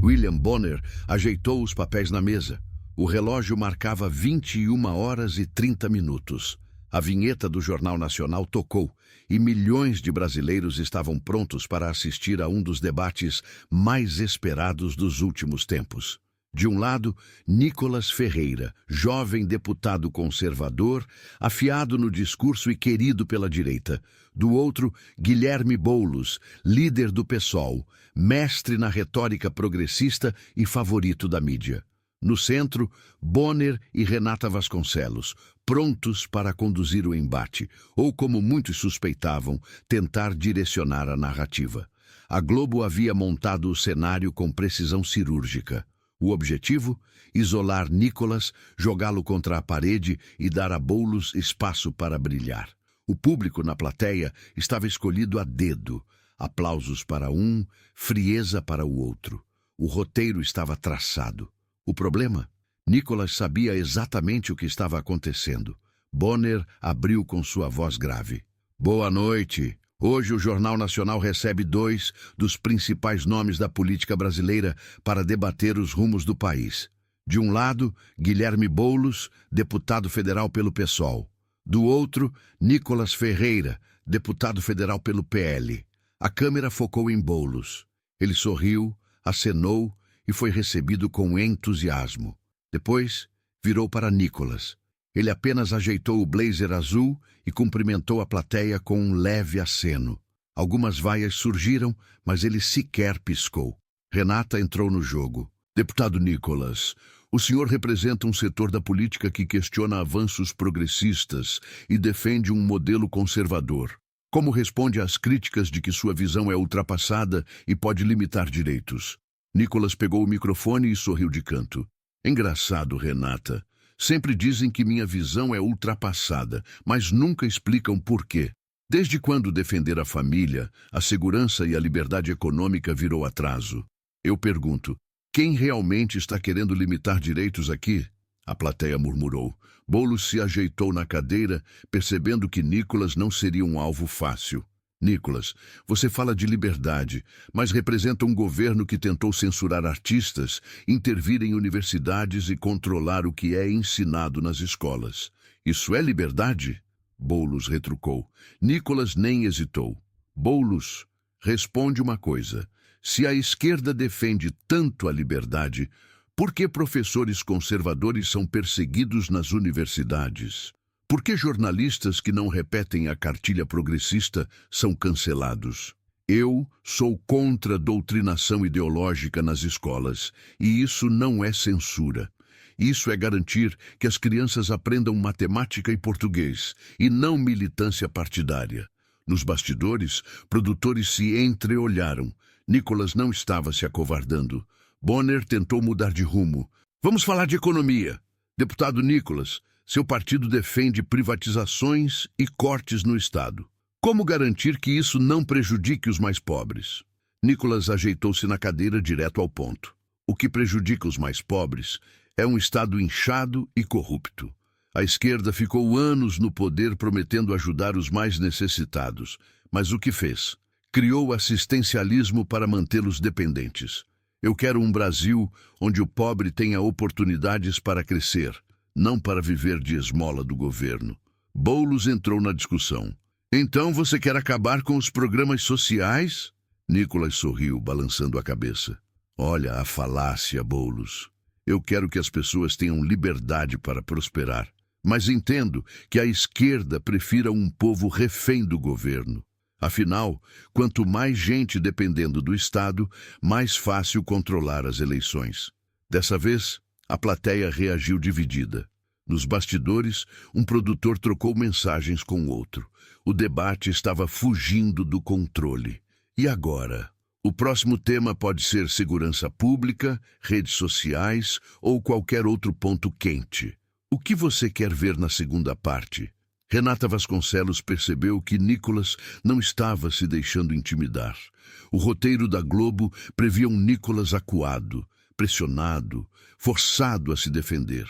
William Bonner ajeitou os papéis na mesa. O relógio marcava 21h30. A vinheta do Jornal Nacional tocou e milhões de brasileiros estavam prontos para assistir a um dos debates mais esperados dos últimos tempos. De um lado, Nicolas Ferreira, jovem deputado conservador, afiado no discurso e querido pela direita. Do outro, Guilherme Boulos, líder do PSOL, mestre na retórica progressista e favorito da mídia. No centro, Bonner e Renata Vasconcelos, prontos para conduzir o embate, ou, como muitos suspeitavam, tentar direcionar a narrativa. A Globo havia montado o cenário com precisão cirúrgica. O objetivo? Isolar Nicolas, jogá-lo contra a parede e dar a Boulos espaço para brilhar. O público na plateia estava escolhido a dedo. Aplausos para um, frieza para o outro. O roteiro estava traçado. O problema? Nicolas sabia exatamente o que estava acontecendo. Bonner abriu com sua voz grave. Boa noite. Hoje o Jornal Nacional recebe 2 dos principais nomes da política brasileira para debater os rumos do país. De um lado, Guilherme Boulos, deputado federal pelo PSOL. Do outro, Nicolas Ferreira, deputado federal pelo PL. A câmera focou em Boulos. Ele sorriu, acenou e foi recebido com entusiasmo. Depois, virou para Nicolas. Ele apenas ajeitou o blazer azul e cumprimentou a plateia com um leve aceno. Algumas vaias surgiram, mas ele sequer piscou. Renata entrou no jogo. Deputado Nicolas, o senhor representa um setor da política que questiona avanços progressistas e defende um modelo conservador. Como responde às críticas de que sua visão é ultrapassada e pode limitar direitos? Nicolas pegou o microfone e sorriu de canto. Engraçado, Renata. Sempre dizem que minha visão é ultrapassada, mas nunca explicam por quê. Desde quando defender a família, a segurança e a liberdade econômica virou atraso? Eu pergunto, quem realmente está querendo limitar direitos aqui? A plateia murmurou. Boulos se ajeitou na cadeira, percebendo que Nicolas não seria um alvo fácil. Nicolas, você fala de liberdade, mas representa um governo que tentou censurar artistas, intervir em universidades e controlar o que é ensinado nas escolas. Isso é liberdade? Boulos retrucou. Nicolas nem hesitou. Boulos, responde uma coisa. Se a esquerda defende tanto a liberdade, por que professores conservadores são perseguidos nas universidades? Por que jornalistas que não repetem a cartilha progressista são cancelados? Eu sou contra a doutrinação ideológica nas escolas, e isso não é censura. Isso é garantir que as crianças aprendam matemática e português, e não militância partidária. Nos bastidores, produtores se entreolharam. Nicolas não estava se acovardando. Bonner tentou mudar de rumo. Vamos falar de economia. Deputado Nicolas, seu partido defende privatizações e cortes no Estado. Como garantir que isso não prejudique os mais pobres? Nicolas ajeitou-se na cadeira direto ao ponto. O que prejudica os mais pobres é um Estado inchado e corrupto. A esquerda ficou anos no poder prometendo ajudar os mais necessitados. Mas o que fez? Criou assistencialismo para mantê-los dependentes. Eu quero um Brasil onde o pobre tenha oportunidades para crescer, não para viver de esmola do governo. Boulos entrou na discussão. Então você quer acabar com os programas sociais? Nicolas sorriu, balançando a cabeça. Olha a falácia, Boulos. Eu quero que as pessoas tenham liberdade para prosperar, mas entendo que a esquerda prefira um povo refém do governo. Afinal, quanto mais gente dependendo do Estado, mais fácil controlar as eleições. Dessa vez, a plateia reagiu dividida. Nos bastidores, um produtor trocou mensagens com outro. O debate estava fugindo do controle. E agora? O próximo tema pode ser segurança pública, redes sociais ou qualquer outro ponto quente. O que você quer ver na segunda parte? Renata Vasconcelos percebeu que Nicolas não estava se deixando intimidar. O roteiro da Globo previa um Nicolas acuado, pressionado, forçado a se defender.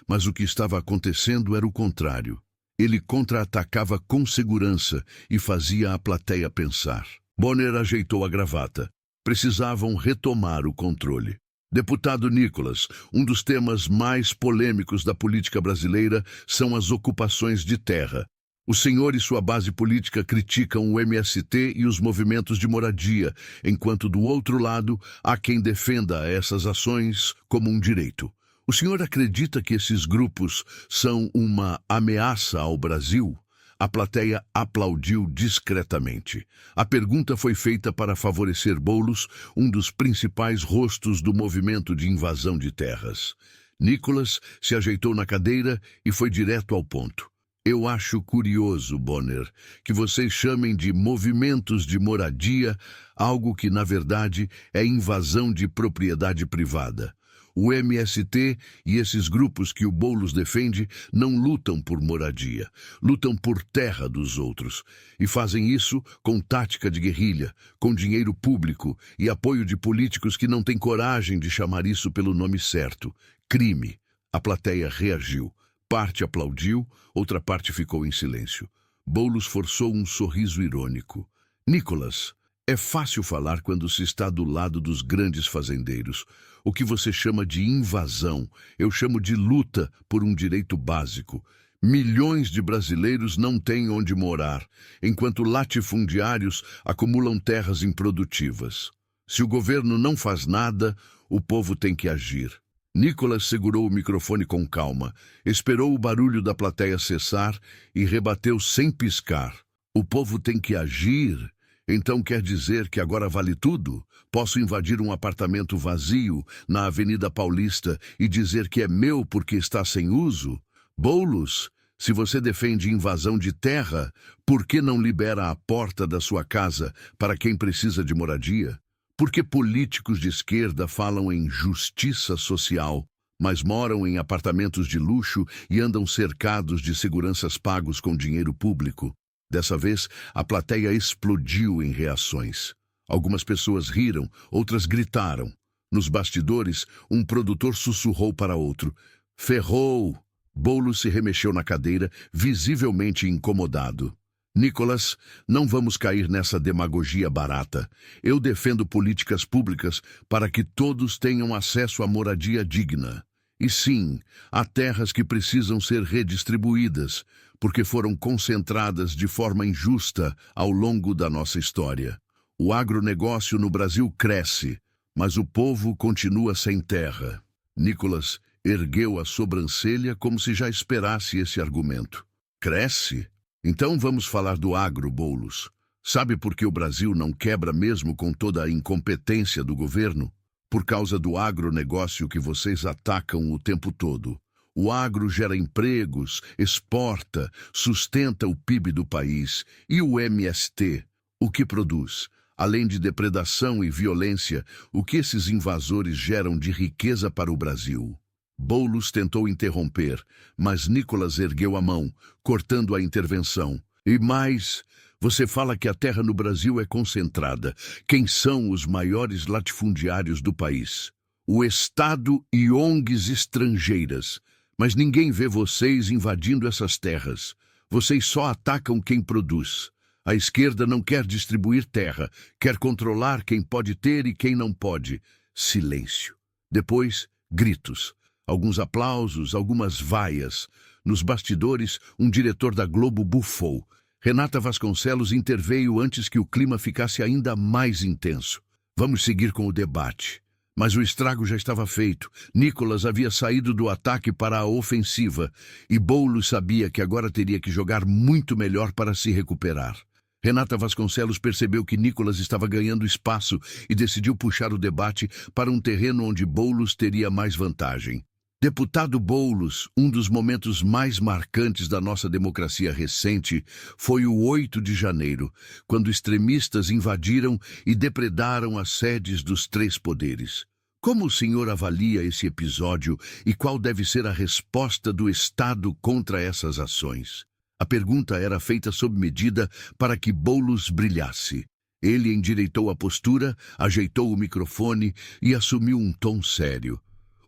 Mas o que estava acontecendo era o contrário. Ele contra-atacava com segurança e fazia a plateia pensar. Bonner ajeitou a gravata. Precisavam retomar o controle. Deputado Nicolas, um dos temas mais polêmicos da política brasileira são as ocupações de terra. O senhor e sua base política criticam o MST e os movimentos de moradia, enquanto do outro lado há quem defenda essas ações como um direito. O senhor acredita que esses grupos são uma ameaça ao Brasil? A plateia aplaudiu discretamente. A pergunta foi feita para favorecer Boulos, um dos principais rostos do movimento de invasão de terras. Nicolas se ajeitou na cadeira e foi direto ao ponto. Eu acho curioso, Bonner, que vocês chamem de movimentos de moradia algo que, na verdade, é invasão de propriedade privada. O MST e esses grupos que o Boulos defende não lutam por moradia, lutam por terra dos outros. E fazem isso com tática de guerrilha, com dinheiro público e apoio de políticos que não têm coragem de chamar isso pelo nome certo. Crime. A plateia reagiu. Parte aplaudiu, outra parte ficou em silêncio. Boulos forçou um sorriso irônico. Nicolas, é fácil falar quando se está do lado dos grandes fazendeiros. O que você chama de invasão, eu chamo de luta por um direito básico. Milhões de brasileiros não têm onde morar, enquanto latifundiários acumulam terras improdutivas. Se o governo não faz nada, o povo tem que agir. Nicolas segurou o microfone com calma, esperou o barulho da plateia cessar e rebateu sem piscar. O povo tem que agir? Então quer dizer que agora vale tudo? Posso invadir um apartamento vazio na Avenida Paulista e dizer que é meu porque está sem uso? Boulos, se você defende invasão de terra, por que não libera a porta da sua casa para quem precisa de moradia? Por que políticos de esquerda falam em justiça social, mas moram em apartamentos de luxo e andam cercados de seguranças pagos com dinheiro público? Dessa vez, a plateia explodiu em reações. Algumas pessoas riram, outras gritaram. Nos bastidores, um produtor sussurrou para outro. Ferrou! Boulos se remexeu na cadeira, visivelmente incomodado. Nicolas, não vamos cair nessa demagogia barata. Eu defendo políticas públicas para que todos tenham acesso à moradia digna. E sim, há terras que precisam ser redistribuídas, porque foram concentradas de forma injusta ao longo da nossa história. O agronegócio no Brasil cresce, mas o povo continua sem terra. Nicolas ergueu a sobrancelha como se já esperasse esse argumento. Cresce? Então vamos falar do agro, Boulos. Sabe por que o Brasil não quebra mesmo com toda a incompetência do governo? Por causa do agronegócio que vocês atacam o tempo todo. O agro gera empregos, exporta, sustenta o PIB do país. E o MST, o que produz? Além de depredação e violência, o que esses invasores geram de riqueza para o Brasil? Boulos tentou interromper, mas Nicolas ergueu a mão, cortando a intervenção. E mais, você fala que a terra no Brasil é concentrada. Quem são os maiores latifundiários do país? O Estado e ONGs estrangeiras. Mas ninguém vê vocês invadindo essas terras. Vocês só atacam quem produz. A esquerda não quer distribuir terra, quer controlar quem pode ter e quem não pode. Silêncio. Depois, gritos. Alguns aplausos, algumas vaias. Nos bastidores, um diretor da Globo bufou. Renata Vasconcelos interveio antes que o clima ficasse ainda mais intenso. Vamos seguir com o debate. Mas o estrago já estava feito. Nicolas havia saído do ataque para a ofensiva e Boulos sabia que agora teria que jogar muito melhor para se recuperar. Renata Vasconcelos percebeu que Nicolas estava ganhando espaço e decidiu puxar o debate para um terreno onde Boulos teria mais vantagem. Deputado Boulos, um dos momentos mais marcantes da nossa democracia recente foi o 8 de janeiro, quando extremistas invadiram e depredaram as sedes dos três poderes. Como o senhor avalia esse episódio e qual deve ser a resposta do Estado contra essas ações? A pergunta era feita sob medida para que Boulos brilhasse. Ele endireitou a postura, ajeitou o microfone e assumiu um tom sério.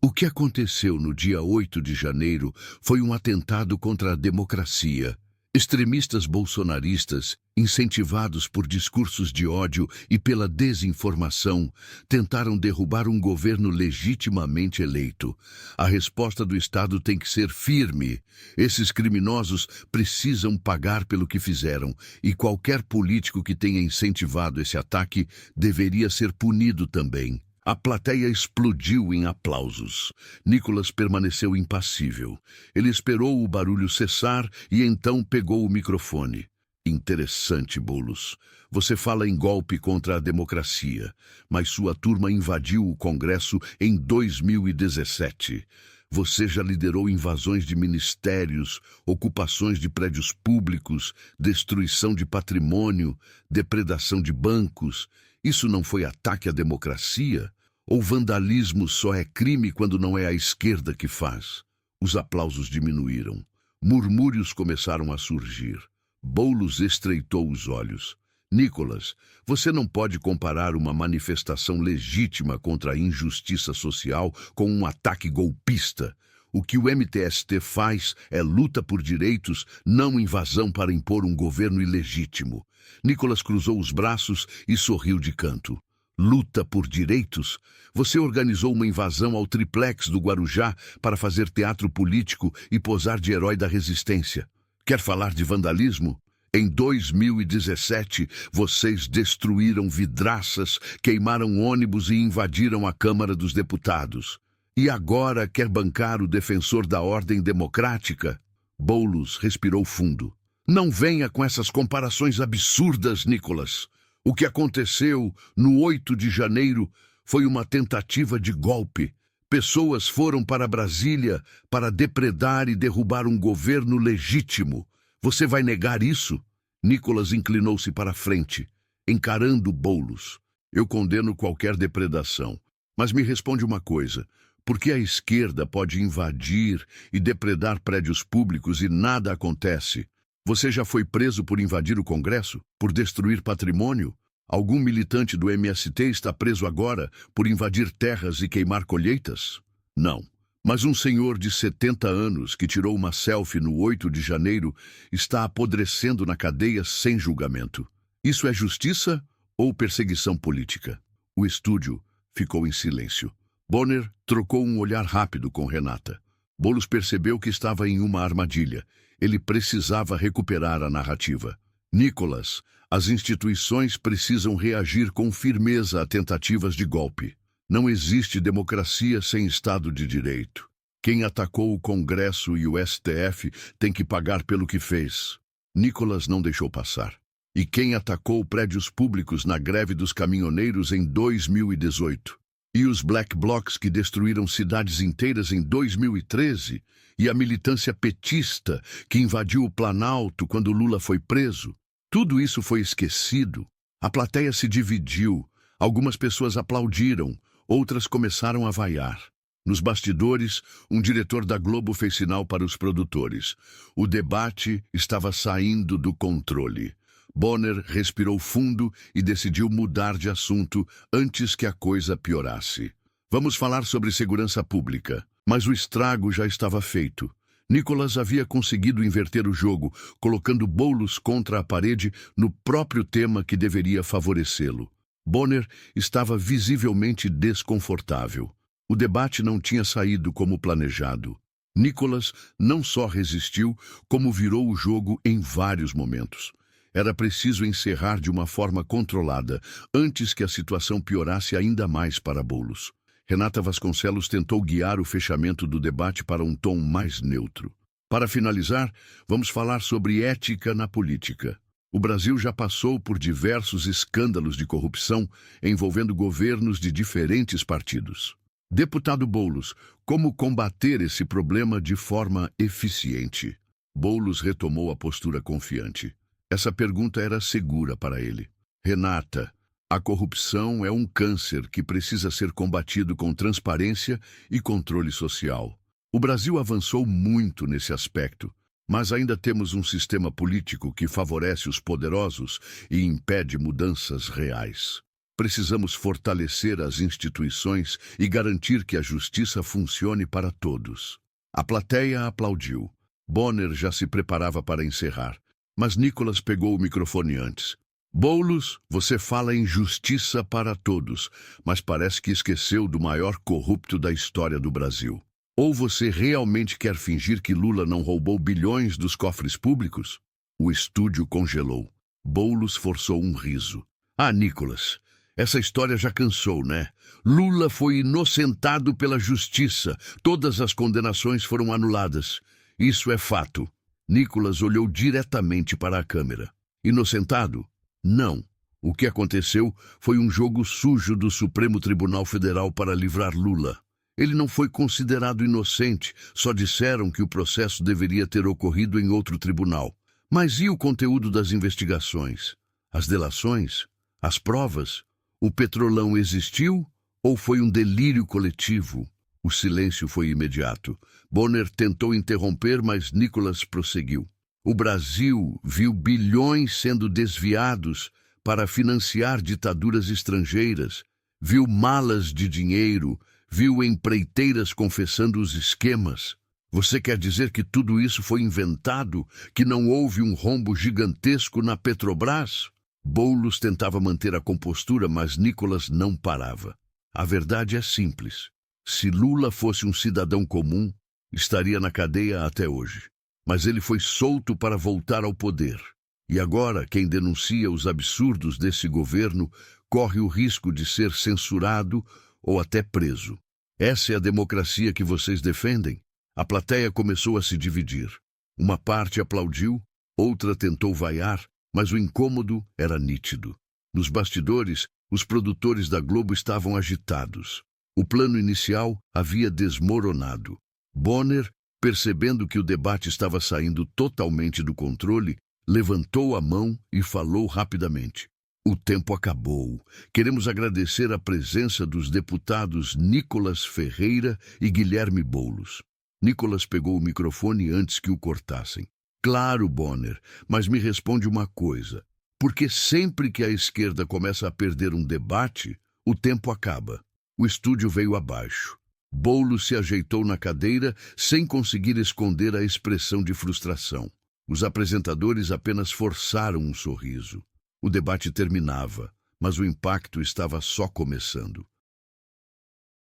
O que aconteceu no dia 8 de janeiro foi um atentado contra a democracia. Extremistas bolsonaristas, incentivados por discursos de ódio e pela desinformação, tentaram derrubar um governo legitimamente eleito. A resposta do Estado tem que ser firme. Esses criminosos precisam pagar pelo que fizeram, e qualquer político que tenha incentivado esse ataque deveria ser punido também. A plateia explodiu em aplausos. Nicolas permaneceu impassível. Ele esperou o barulho cessar e então pegou o microfone. Interessante, Boulos. Você fala em golpe contra a democracia, mas sua turma invadiu o Congresso em 2017. Você já liderou invasões de ministérios, ocupações de prédios públicos, destruição de patrimônio, depredação de bancos. Isso não foi ataque à democracia? Ou vandalismo só é crime quando não é a esquerda que faz? Os aplausos diminuíram. Murmúrios começaram a surgir. Boulos estreitou os olhos. Nicolas, você não pode comparar uma manifestação legítima contra a injustiça social com um ataque golpista. O que o MTST faz é luta por direitos, não invasão para impor um governo ilegítimo. Nicolas cruzou os braços e sorriu de canto. Luta por direitos? Você organizou uma invasão ao triplex do Guarujá para fazer teatro político e posar de herói da resistência. Quer falar de vandalismo? Em 2017, vocês destruíram vidraças, queimaram ônibus e invadiram a Câmara dos Deputados. E agora quer bancar o defensor da ordem democrática? Boulos respirou fundo. Não venha com essas comparações absurdas, Nicolas. O que aconteceu no 8 de janeiro foi uma tentativa de golpe. Pessoas foram para Brasília para depredar e derrubar um governo legítimo. Você vai negar isso? Nicolas inclinou-se para a frente, encarando Boulos. Eu condeno qualquer depredação. Mas me responde uma coisa. Por que a esquerda pode invadir e depredar prédios públicos e nada acontece? Você já foi preso por invadir o Congresso? Por destruir patrimônio? Algum militante do MST está preso agora por invadir terras e queimar colheitas? Não. Mas um senhor de 70 anos que tirou uma selfie no 8 de janeiro está apodrecendo na cadeia sem julgamento. Isso é justiça ou perseguição política? O estúdio ficou em silêncio. Bonner trocou um olhar rápido com Renata. Boulos percebeu que estava em uma armadilha. Ele precisava recuperar a narrativa. Nicolas, as instituições precisam reagir com firmeza a tentativas de golpe. Não existe democracia sem Estado de Direito. Quem atacou o Congresso e o STF tem que pagar pelo que fez. Nicolas não deixou passar. E quem atacou prédios públicos na greve dos caminhoneiros em 2018? E os Black Blocs que destruíram cidades inteiras em 2013? E a militância petista que invadiu o Planalto quando Lula foi preso? Tudo isso foi esquecido. A plateia se dividiu. Algumas pessoas aplaudiram, outras começaram a vaiar. Nos bastidores, um diretor da Globo fez sinal para os produtores. O debate estava saindo do controle. Bonner respirou fundo e decidiu mudar de assunto antes que a coisa piorasse. Vamos falar sobre segurança pública. Mas o estrago já estava feito. Nicolas havia conseguido inverter o jogo, colocando Boulos contra a parede no próprio tema que deveria favorecê-lo. Bonner estava visivelmente desconfortável. O debate não tinha saído como planejado. Nicolas não só resistiu, como virou o jogo em vários momentos. Era preciso encerrar de uma forma controlada, antes que a situação piorasse ainda mais para Boulos. Renata Vasconcelos tentou guiar o fechamento do debate para um tom mais neutro. Para finalizar, vamos falar sobre ética na política. O Brasil já passou por diversos escândalos de corrupção envolvendo governos de diferentes partidos. Deputado Boulos, como combater esse problema de forma eficiente? Boulos retomou a postura confiante. Essa pergunta era segura para ele. Renata, a corrupção é um câncer que precisa ser combatido com transparência e controle social. O Brasil avançou muito nesse aspecto, mas ainda temos um sistema político que favorece os poderosos e impede mudanças reais. Precisamos fortalecer as instituições e garantir que a justiça funcione para todos. A plateia aplaudiu. Bonner já se preparava para encerrar. Mas Nicolas pegou o microfone antes. Boulos, você fala em justiça para todos, mas parece que esqueceu do maior corrupto da história do Brasil. Ou você realmente quer fingir que Lula não roubou bilhões dos cofres públicos? O estúdio congelou. Boulos forçou um riso. Ah, Nicolas, essa história já cansou, né? Lula foi inocentado pela justiça. Todas as condenações foram anuladas. Isso é fato. Nicolas olhou diretamente para a câmera. Inocentado? Não. O que aconteceu foi um jogo sujo do Supremo Tribunal Federal para livrar Lula. Ele não foi considerado inocente, só disseram que o processo deveria ter ocorrido em outro tribunal. Mas e o conteúdo das investigações? As delações? As provas? O Petrolão existiu ou foi um delírio coletivo? O silêncio foi imediato. Bonner tentou interromper, mas Nicolas prosseguiu. O Brasil viu bilhões sendo desviados para financiar ditaduras estrangeiras, viu malas de dinheiro, viu empreiteiras confessando os esquemas. Você quer dizer que tudo isso foi inventado, que não houve um rombo gigantesco na Petrobras? Boulos tentava manter a compostura, mas Nicolas não parava. A verdade é simples. Se Lula fosse um cidadão comum, estaria na cadeia até hoje. Mas ele foi solto para voltar ao poder. E agora, quem denuncia os absurdos desse governo corre o risco de ser censurado ou até preso. Essa é a democracia que vocês defendem? A plateia começou a se dividir. Uma parte aplaudiu, outra tentou vaiar, mas o incômodo era nítido. Nos bastidores, os produtores da Globo estavam agitados. O plano inicial havia desmoronado. Bonner, percebendo que o debate estava saindo totalmente do controle, levantou a mão e falou rapidamente. O tempo acabou. Queremos agradecer a presença dos deputados Nicolas Ferreira e Guilherme Boulos. Nicolas pegou o microfone antes que o cortassem. Claro, Bonner, mas me responde uma coisa. Porque sempre que a esquerda começa a perder um debate, o tempo acaba. O estúdio veio abaixo. Boulos se ajeitou na cadeira sem conseguir esconder a expressão de frustração. Os apresentadores apenas forçaram um sorriso. O debate terminava, mas o impacto estava só começando.